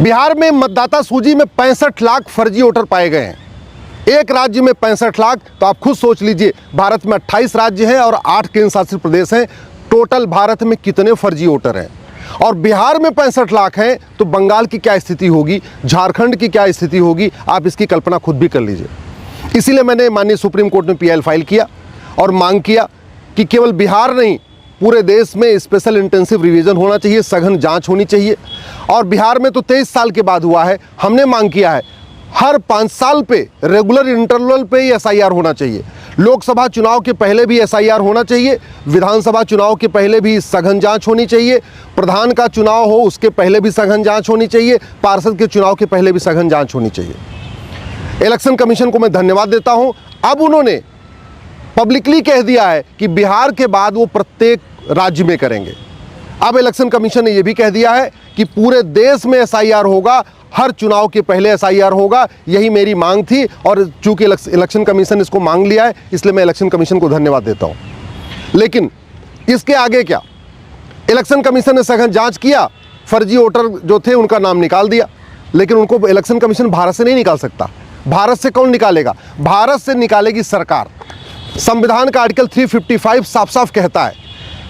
बिहार में मतदाता सूची में 65 लाख फर्जी वोटर पाए गए हैं। एक राज्य में 65 लाख, तो आप खुद सोच लीजिए भारत में 28 राज्य हैं और 8 केंद्र शासित प्रदेश हैं। टोटल भारत में कितने फर्जी वोटर हैं? और बिहार में 65 लाख हैं तो बंगाल की क्या स्थिति होगी, झारखंड की क्या स्थिति होगी, आप इसकी कल्पना खुद भी कर लीजिए। इसीलिए मैंने माननीय सुप्रीम कोर्ट में पीआईएल फाइल किया और मांग किया कि केवल बिहार नहीं, पूरे देश में स्पेशल इंटेंसिव रिवीजन होना चाहिए, सघन जांच होनी चाहिए। और बिहार में तो 23 साल के बाद हुआ है। हमने मांग किया है हर 5 साल पे रेगुलर इंटरवल पे ही एसआईआर होना चाहिए। लोकसभा चुनाव के पहले भी एसआईआर होना चाहिए, विधानसभा चुनाव के पहले भी सघन जांच होनी चाहिए, प्रधान का चुनाव हो उसके पहले भी सघन जांच होनी चाहिए, पार्षद के चुनाव के पहले भी सघन जांच होनी चाहिए। इलेक्शन कमीशन को मैं धन्यवाद देता हूं। अब उन्होंने पब्लिकली कह दिया है कि बिहार के बाद वो प्रत्येक राज्य में करेंगे। अब इलेक्शन कमीशन ने यह भी कह दिया है कि पूरे देश में एसआईआर होगा, हर चुनाव के पहले एसआईआर होगा। यही मेरी मांग थी और चूंकि इलेक्शन कमीशन इसको मांग लिया है, इसलिए मैं इलेक्शन कमीशन को धन्यवाद देता हूं। लेकिन इसके आगे क्या? इलेक्शन कमीशन ने सघन जांच किया, फर्जी वोटर जो थे उनका नाम निकाल दिया, लेकिन उनको इलेक्शन कमीशन भारत से नहीं निकाल सकता। भारत से कौन निकालेगा? भारत से निकालेगी सरकार। संविधान का आर्टिकल 355 साफ साफ कहता है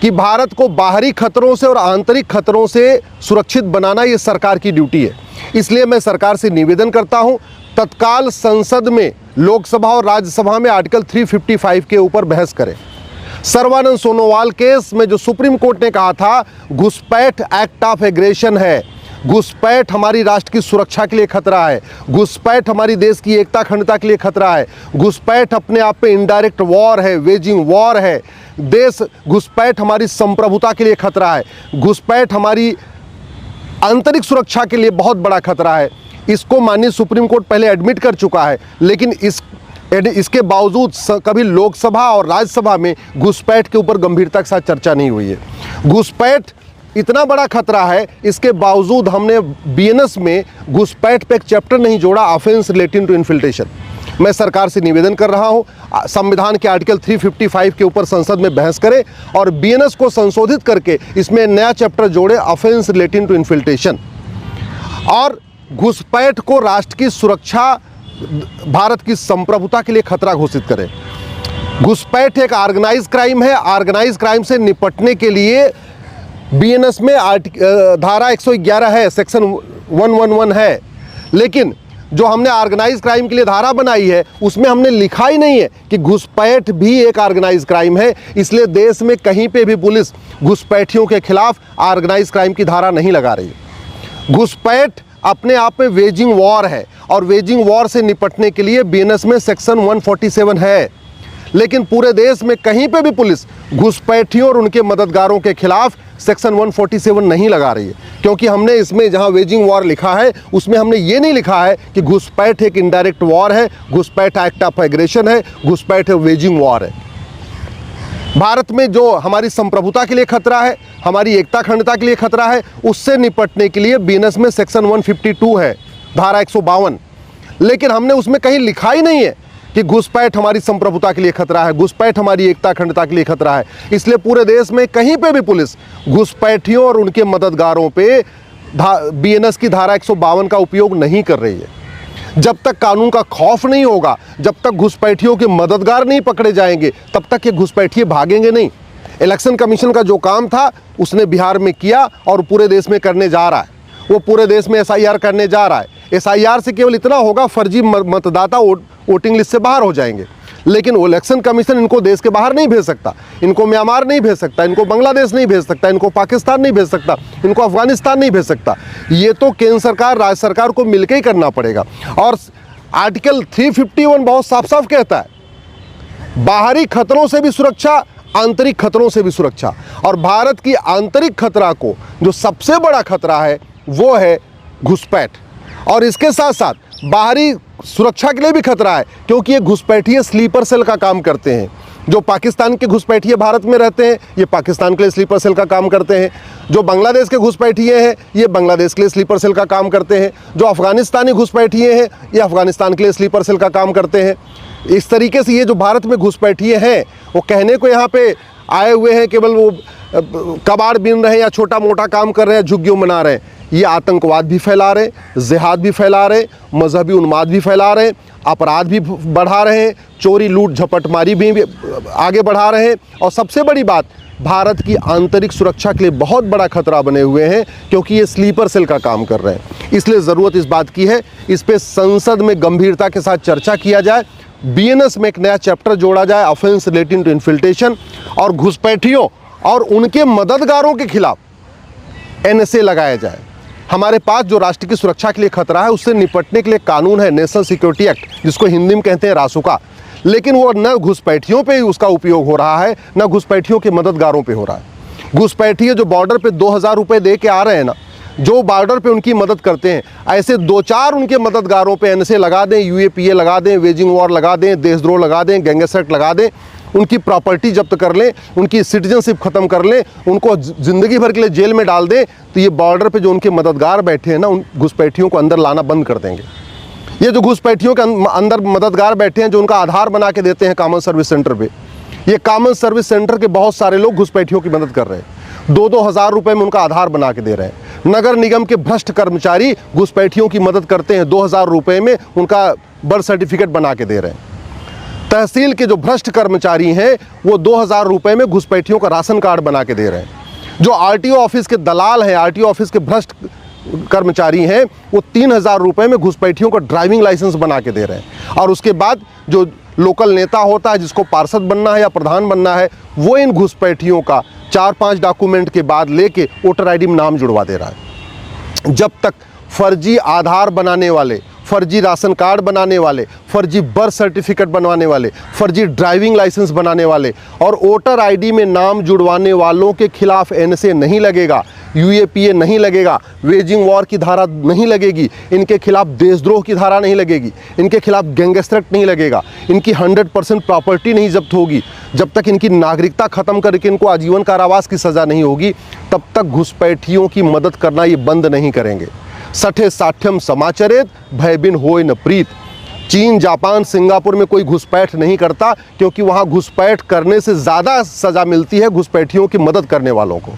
कि भारत को बाहरी खतरों से और आंतरिक खतरों से सुरक्षित बनाना ये सरकार की ड्यूटी है। इसलिए मैं सरकार से निवेदन करता हूं, तत्काल संसद में, लोकसभा और राज्यसभा में आर्टिकल 355 के ऊपर बहस करें। सर्बानंद सोनोवाल केस में जो सुप्रीम कोर्ट ने कहा था घुसपैठ एक्ट ऑफ एग्रेशन है, घुसपैठ हमारी राष्ट्र की सुरक्षा के लिए खतरा है, घुसपैठ हमारी देश की एकता अखंडता के लिए खतरा है, घुसपैठ अपने आप पे इनडायरेक्ट वॉर है, वेजिंग वॉर है, घुसपैठ हमारी संप्रभुता के लिए खतरा है, घुसपैठ हमारी आंतरिक सुरक्षा के लिए बहुत बड़ा खतरा है। इसको माननीय सुप्रीम कोर्ट पहले एडमिट कर चुका है, लेकिन इसके बावजूद कभी लोकसभा और राज्यसभा में घुसपैठ के ऊपर गंभीरता के साथ चर्चा नहीं हुई है। घुसपैठ इतना बड़ा खतरा है, इसके बावजूद हमने बीएनएस में घुसपैठ पे एक चैप्टर नहीं जोड़ा, ऑफेंस रिलेटिंग टू इन्फिल्ट्रेशन। मैं सरकार से निवेदन कर रहा हूं, संविधान के आर्टिकल 355 के ऊपर संसद में बहस करें और बीएनएस को संशोधित करके इसमें नया चैप्टर जोड़े, ऑफेंस रिलेटिंग टू इन्फिल्ट्रेशन। और घुसपैठ को राष्ट्र की सुरक्षा, भारत की संप्रभुता के लिए खतरा घोषित करें। घुसपैठ एक ऑर्गेनाइज क्राइम है। ऑर्गेनाइज क्राइम से निपटने के लिए बीएनएस में धारा 111 है, सेक्शन 111 है, लेकिन जो हमने ऑर्गेनाइज क्राइम के लिए धारा बनाई है उसमें हमने लिखा ही नहीं है कि घुसपैठ भी एक ऑर्गेनाइज क्राइम है। इसलिए देश में कहीं पे भी पुलिस घुसपैठियों के खिलाफ ऑर्गेनाइज क्राइम की धारा नहीं लगा रही है। घुसपैठ अपने आप में वेजिंग वॉर है और वेजिंग वॉर से निपटने के लिए बीएनएस में सेक्शन 147 है, लेकिन पूरे देश में कहीं पे भी पुलिस घुसपैठियों और उनके मददगारों के खिलाफ सेक्शन 147 नहीं लगा रही है। क्योंकि हमने इसमें जहां वेजिंग वॉर लिखा है उसमें हमने ये नहीं लिखा है कि घुसपैठ एक इनडायरेक्ट वॉर है, घुसपैठ एक्ट ऑफ एग्रेशन है, घुसपैठ वेजिंग वॉर है। भारत में जो हमारी संप्रभुता के लिए खतरा है, हमारी एकता अखंडता के लिए खतरा है, उससे निपटने के लिए बीएनएस में सेक्शन 152 है, धारा 152, लेकिन हमने उसमें कहीं लिखा ही नहीं है कि घुसपैठ हमारी संप्रभुता के लिए खतरा है, घुसपैठ हमारी एकता अखंडता के लिए खतरा है। इसलिए पूरे देश में कहीं पे भी पुलिस घुसपैठियों और उनके मददगारों पे बीएनएस की धारा 152 का उपयोग नहीं कर रही है। जब तक कानून का खौफ नहीं होगा, जब तक घुसपैठियों के मददगार नहीं पकड़े जाएंगे, तब तक ये घुसपैठिए भागेंगे नहीं। इलेक्शन कमीशन का जो काम था उसने बिहार में किया और पूरे देश में करने जा रहा है। वो पूरे देश में एसआईआर करने जा रहा है। एसआईआर से केवल इतना होगा, फर्जी मतदाता वोटिंग लिस्ट से बाहर हो जाएंगे, लेकिन इलेक्शन कमीशन इनको देश के बाहर नहीं भेज सकता, इनको म्यांमार नहीं भेज सकता, इनको बांग्लादेश नहीं भेज सकता, इनको पाकिस्तान नहीं भेज सकता, इनको अफगानिस्तान नहीं भेज सकता। ये तो केंद्र सरकार, राज्य सरकार को मिलकर ही करना पड़ेगा। और आर्टिकल 351 बहुत साफ साफ कहता है बाहरी खतरों से भी सुरक्षा, आंतरिक खतरों से भी सुरक्षा। और भारत की आंतरिक खतरा को जो सबसे बड़ा खतरा है वो है घुसपैठ, और इसके साथ साथ बाहरी सुरक्षा के लिए भी खतरा है, क्योंकि ये घुसपैठिए स्लीपर सेल का काम करते हैं। जो पाकिस्तान के घुसपैठिए भारत में रहते हैं, ये पाकिस्तान के लिए स्लीपर सेल का काम करते हैं। जो बांग्लादेश के घुसपैठिए हैं, ये बांग्लादेश के लिए स्लीपर सेल का काम करते हैं। जो अफगानिस्तानी घुसपैठिए हैं, ये अफगानिस्तान के लिए स्लीपर सेल का काम करते हैं। इस तरीके से ये जो भारत में घुसपैठिए हैं, वो कहने को यहाँ पे आए हुए हैं केवल वो कबाड़ बीन रहे हैं या छोटा मोटा काम कर रहे हैं, झुग्गियों मना रहे हैं, ये आतंकवाद भी फैला रहे, जिहाद भी फैला रहे, मजहबी उन्माद भी फैला रहे, अपराध भी बढ़ा रहे हैं, चोरी लूट झपटमारी भी आगे बढ़ा रहे हैं। और सबसे बड़ी बात, भारत की आंतरिक सुरक्षा के लिए बहुत बड़ा खतरा बने हुए हैं, क्योंकि ये स्लीपर सेल का काम कर रहे हैं। इसलिए ज़रूरत इस बात की है, इस पे संसद में गंभीरता के साथ चर्चा किया जाए, बीएनएस में एक नया चैप्टर जोड़ा जाए, ऑफेंस रिलेटिंग टू इन्फिल्ट्रेशन, और घुसपैठियों और उनके मददगारों के खिलाफ एनएसए लगाया जाए। हमारे पास जो राष्ट्र की सुरक्षा के लिए खतरा है, उससे निपटने के लिए कानून है, नेशनल सिक्योरिटी एक्ट, जिसको हिंदी में कहते हैं रासुका, लेकिन वो न घुसपैठियों पे उसका उपयोग हो रहा है, न घुसपैठियों के मददगारों पे हो रहा है। घुसपैठिए जो बॉर्डर पे 2000 रुपये दे के आ रहे हैं ना, जो बॉर्डर पे उनकी मदद करते हैं, ऐसे 2-4 उनके मददगारों पे एनएसए लगा दें, यूएपीए लगा दें, वेजिंग वॉर लगा दें, देशद्रोह लगा दें, गैंगस्टर एक्ट लगा दें, उनकी प्रॉपर्टी जब्त कर लें, उनकी सिटीजनशिप ख़त्म कर लें, उनको ज़िंदगी भर के लिए जेल में डाल दें, तो ये बॉर्डर पे जो उनके मददगार बैठे हैं ना, उन घुसपैठियों को अंदर लाना बंद कर देंगे। ये जो घुसपैठियों के अंदर मददगार बैठे हैं, जो उनका आधार बना के देते हैं कॉमन सर्विस सेंटर पे, ये कॉमन सर्विस सेंटर के बहुत सारे लोग घुसपैठियों की मदद कर रहे हैं। 2-2 हज़ार रुपये में उनका आधार बना के दे रहे हैं। नगर निगम के भ्रष्ट कर्मचारी घुसपैठियों की मदद करते हैं, 2000 रुपये में उनका बर्थ सर्टिफिकेट बना के दे रहे हैं। तहसील के जो भ्रष्ट कर्मचारी हैं, वो 2000 रुपये में घुसपैठियों का राशन कार्ड बना के दे रहे हैं। जो आरटीओ ऑफिस के दलाल हैं, आरटीओ ऑफिस के भ्रष्ट कर्मचारी हैं, वो 3000 रुपये में घुसपैठियों का ड्राइविंग लाइसेंस बना के दे रहे हैं। और उसके बाद जो लोकल नेता होता है, जिसको पार्षद बनना है या प्रधान बनना है, वो इन घुसपैठियों का 4-5 डॉक्यूमेंट के बाद लेके वोटर आईडी में नाम जुड़वा दे रहा है। जब तक फर्जी आधार बनाने वाले, फर्जी राशन कार्ड बनाने वाले, फर्जी बर्थ सर्टिफिकेट बनवाने वाले, फर्जी ड्राइविंग लाइसेंस बनाने वाले और वोटर आईडी में नाम जुड़वाने वालों के खिलाफ एनएसए नहीं लगेगा, यूएपीए नहीं लगेगा, वेजिंग वॉर की धारा नहीं लगेगी, इनके खिलाफ देशद्रोह की धारा नहीं लगेगी, इनके खिलाफ गैंगस्टर एक्ट नहीं लगेगा, इनकी 100% प्रॉपर्टी नहीं जब्त होगी, जब तक इनकी नागरिकता खत्म करके इनको आजीवन कारावास की सज़ा नहीं होगी, तब तक घुसपैठियों की मदद करना ये बंद नहीं करेंगे। सठे साठ्यम समाचरेत भयबिन होय न प्रीत। चीन, जापान, सिंगापुर में कोई घुसपैठ नहीं करता, क्योंकि वहाँ घुसपैठ करने से ज़्यादा सज़ा मिलती है घुसपैठियों की मदद करने वालों को।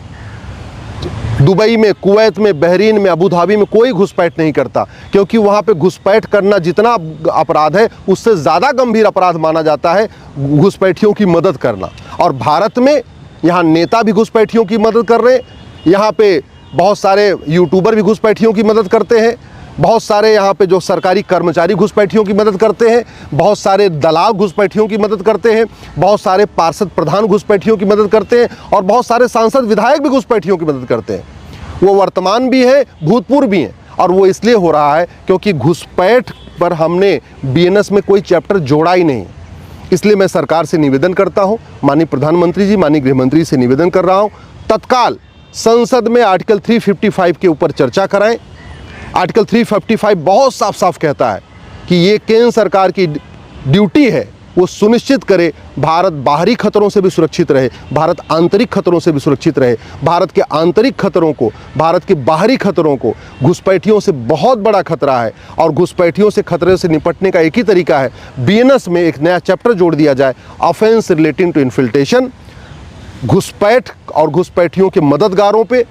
दुबई में, कुवैत में, बहरीन में, अबू धाबी में कोई घुसपैठ नहीं करता, क्योंकि वहाँ पे घुसपैठ करना जितना अपराध है, उससे ज़्यादा गंभीर अपराध माना जाता है घुसपैठियों की मदद करना। और भारत में यहाँ नेता भी घुसपैठियों की मदद कर रहे हैं, यहाँ पे बहुत सारे यूट्यूबर भी घुसपैठियों की मदद करते हैं, बहुत सारे यहाँ पे जो सरकारी कर्मचारी घुसपैठियों की मदद करते हैं, बहुत सारे दलाल घुसपैठियों की मदद करते हैं, बहुत सारे पार्षद प्रधान घुसपैठियों की मदद करते हैं, और बहुत सारे सांसद विधायक भी घुसपैठियों की मदद करते हैं। वो वर्तमान भी है, भूतपूर्व भी हैं, और वो इसलिए हो रहा है क्योंकि घुसपैठ पर हमने बीएनएस में कोई चैप्टर जोड़ा ही नहीं। इसलिए मैं सरकार से निवेदन करता हूँ, माननीय प्रधानमंत्री जी, माननीय गृहमंत्री से निवेदन कर रहा हूँ, तत्काल संसद में आर्टिकल 355 के ऊपर चर्चा कराएं। आर्टिकल 355 बहुत साफ साफ कहता है कि ये केंद्र सरकार की ड्यूटी है, वो सुनिश्चित करे भारत बाहरी खतरों से भी सुरक्षित रहे, भारत आंतरिक खतरों से भी सुरक्षित रहे। भारत के आंतरिक खतरों को, भारत के बाहरी खतरों को, घुसपैठियों से बहुत बड़ा खतरा है, और घुसपैठियों से खतरे से निपटने का एक ही तरीका है, बीएनएस में एक नया चैप्टर जोड़ दिया जाए, ऑफेंस रिलेटिंग टू इन्फिल्ट्रेशन। घुसपैठ और घुसपैठियों के मददगारों पे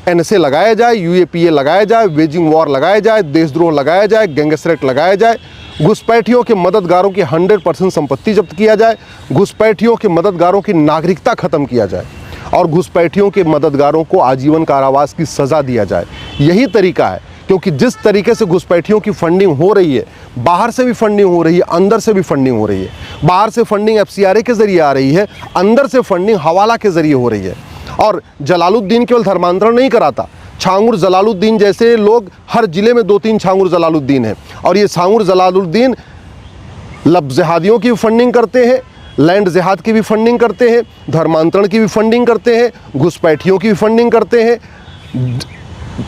एनएसए लगाया जाए, यूएपीए लगाया जाए, वेजिंग वॉर लगाया जाए, देशद्रोह लगाया जाए, गैंगस्टर एक्ट लगाया जाए। घुसपैठियों के मददगारों की 100% संपत्ति जब्त किया जाए, घुसपैठियों के मददगारों की नागरिकता खत्म किया जाए, और घुसपैठियों के मददगारों को आजीवन कारावास की सज़ा दिया जाए। यही तरीका है, क्योंकि जिस तरीके से घुसपैठियों की फंडिंग हो रही है, बाहर से भी फंडिंग हो रही है, अंदर से भी फंडिंग हो रही है। बाहर से फंडिंग एफसीआरए के ज़रिए आ रही है, अंदर से फंडिंग हवाला के ज़रिए हो रही है। और जलालुद्दीन केवल धर्मांतरण नहीं कराता, छांगुर जलालुद्दीन जैसे लोग हर ज़िले में 2-3 छांगुर जलालुद्दीन हैं, और ये छांगुर जलालुद्दीन लब जिहादियों की भी फंडिंग करते हैं, लैंड जिहाद की भी फंडिंग करते हैं, धर्मांतरण की भी फंडिंग करते हैं, घुसपैठियों की भी फंडिंग करते हैं,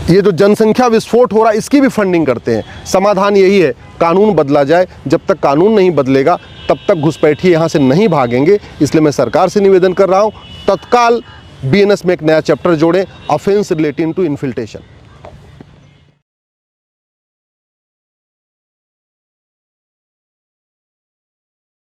ये जो जनसंख्या विस्फोट हो रहा है इसकी भी फंडिंग करते हैं। समाधान यही है, कानून बदला जाए। जब तक कानून नहीं बदलेगा तब तक घुसपैठिए यहाँ से नहीं भागेंगे। इसलिए मैं सरकार से निवेदन कर रहा हूँ, तत्काल बीएनएस में एक नया चैप्टर जोड़ें, ऑफेंस रिलेटिंग टू इन्फिल्ट्रेशन।